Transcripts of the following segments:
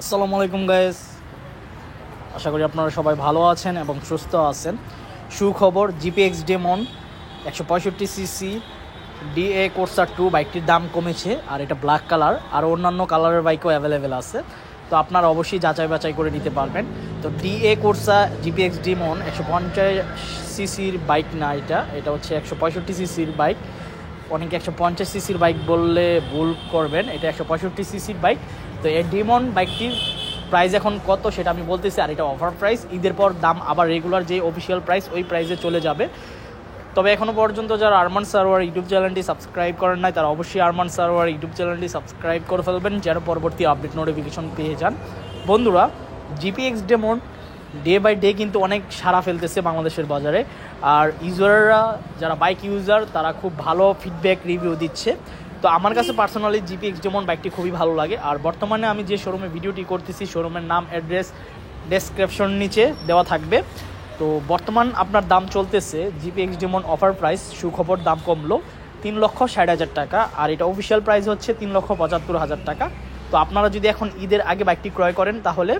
আসসালামু আলাইকুম গাইস, আশা করি আপনারা সবাই ভালো আছেন এবং সুস্থ আছেন। সুখবর, জিপিএক্স ডেমন 165 সিসি ডিএ কোর্সা 2 বাইকটির দাম কমেছে, আর এটা ব্ল্যাক কালার, আর অন্যান্য কালারের বাইকও অ্যাভেলেবেল আছে। তো আপনারা অবশ্যই যাচাই বাছাই করে নিতে পারবেন। তো ডিএ কোর্সা জিপিএক্স ডেমন 150 সিসির বাইক না, এটা হচ্ছে 165 সিসির বাইক। অনেকে 150 সিসির বাইক বললে ভুল করবেন, এটা 165 সিসির বাইক। তো এই ডিমন বাইকটির প্রাইস এখন কত সেটা আমি বলতেছি, আর এটা অফার প্রাইস। ঈদের পর দাম আবার রেগুলার যে অফিসিয়াল প্রাইস ওই প্রাইসে চলে যাবে। তবে এখনও পর্যন্ত যারা আরমান সারোয়ার ইউটিউব চ্যানেলটি সাবস্ক্রাইব করেন নাই, তারা অবশ্যই আরমান সারোয়ার ইউটিউব চ্যানেলটি সাবস্ক্রাইব করে ফেলবেন, যেন পরবর্তী আপডেট নোটিফিকেশন পেয়ে যান। বন্ধুরা, GPX Demon day by day কিন্তু অনেক সাড়া ফেলতেছে বাংলাদেশের বাজারে, আর ইউজাররা যারা বাইক ইউজার তারা খুব ভালো ফিডব্যাক রিভিউ দিচ্ছে। তো আমার কাছে পার্সোনালি জিপিএক্স ডেমন বাইকটি খুবই ভালো লাগে। আর বর্তমানে আমি যে শোরুমে ভিডিওটি করতেছি, শোরুমের নাম, অ্যাড্রেস ডেসক্রিপশন নিচে দেওয়া থাকবে। তো বর্তমান আপনার দাম চলতেছে জিপিএক্স ডেমন অফার প্রাইস, সুখবর, দাম কমলো 3,60,000 টাকা, আর এটা অফিসিয়াল প্রাইস হচ্ছে 3,75,000 টাকা। তো আপনারা যদি এখন ঈদের আগে বাইকটি ক্রয় করেন তাহলে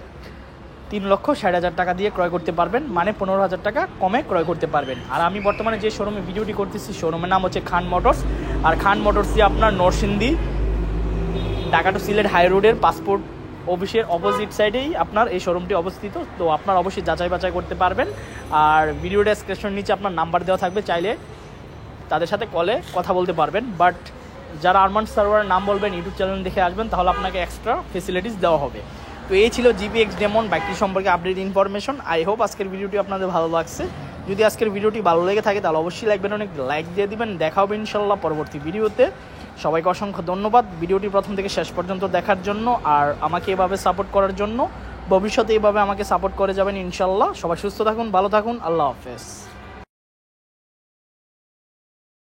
3,60,000 টাকা দিয়ে ক্রয় করতে পারবেন, মানে 15,000 টাকা কমে ক্রয় করতে পারবেন। আর আমি বর্তমানে যে শোরুমে ভিডিওটি করতেছি, শোরুমের নাম হচ্ছে খান মোটরস। আর খান মোটরসই আপনার নরসিংদী ঢাকা টু সিলেট হাই রোডের পাসপোর্ট অফিসের অপোজিট সাইডেই আপনার এই শোরুমটি অবস্থিত। তো আপনার অবশ্যই যাচাই বাছাই করতে পারবেন। আর ভিডিও ডেসক্রিপশন নিচে আপনার নাম্বার দেওয়া থাকবে, চাইলে তাদের সাথে কলে কথা বলতে পারবেন। বাট যারা আরমান সার্ভারের নাম বলবেন, ইউটিউব চ্যানেল দেখে আসবেন, তাহলে আপনাকে এক্সট্রা ফেসিলিটিস দেওয়া হবে। তো এই ছিল জিপিএক্স ডেমন বাইকটি সম্পর্কে আপডেট ইনফরমেশন। আই হোপ আজকের ভিডিওটি আপনাদের ভালো লাগছে। যদি আজকের ভিডিওটি ভালো লেগে থাকে তাহলে অবশ্যই অনেক লাইক দিয়ে দিবেন। দেখা হবে ইনশাল্লাহ পরবর্তী ভিডিওতে। সবাইকে অসংখ্য ধন্যবাদ ভিডিওটি প্রথম থেকে শেষ পর্যন্ত দেখার জন্য, আর আমাকে এভাবে সাপোর্ট করার জন্য। ভবিষ্যতে এইভাবে আমাকে সাপোর্ট করে যাবেন ইনশাল্লাহ। সবাই সুস্থ থাকুন, ভালো থাকুন, আল্লাহ হাফেজ।